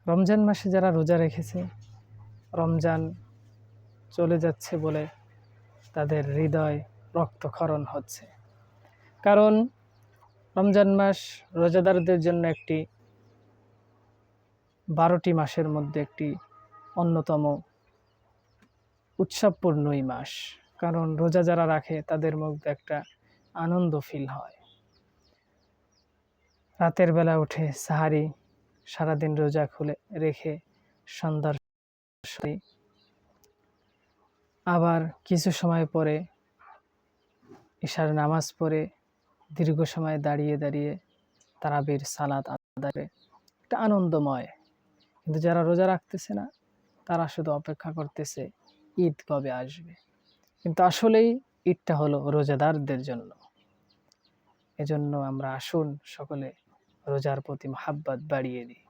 রমজান মাসে যারা রোজা রেখেছে, রমজান চলে যাচ্ছে বলে তাদের হৃদয় রক্তক্ষরণ হচ্ছে। কারণ রমজান মাস রোজাদারদের জন্য একটি 12টি মাসের মধ্যে একটি অন্যতম উৎসবপূর্ণই মাস। কারণ রোজা যারা রাখে তাদের মধ্যে একটা আনন্দ ফিল হয়। রাতের বেলা উঠে সাহারি, সারাদিন রোজা খুলে রেখে সন্ধ্যার সময় আবার কিছু সময় পরে ইশার নামাজ পড়ে দীর্ঘ সময় দাঁড়িয়ে দাঁড়িয়ে তারাবির সালাত আদায়, একটা আনন্দময়। কিন্তু যারা রোজা রাখতেছে না, তারা শুধু অপেক্ষা করতেছে ঈদ কবে আসবে। কিন্তু আসলেই ঈদটা হলো রোজাদারদের জন্য। এজন্য আমরা আসুন সকলে রোজার প্রতি মহাব্বত বাড়িয়ে দিই।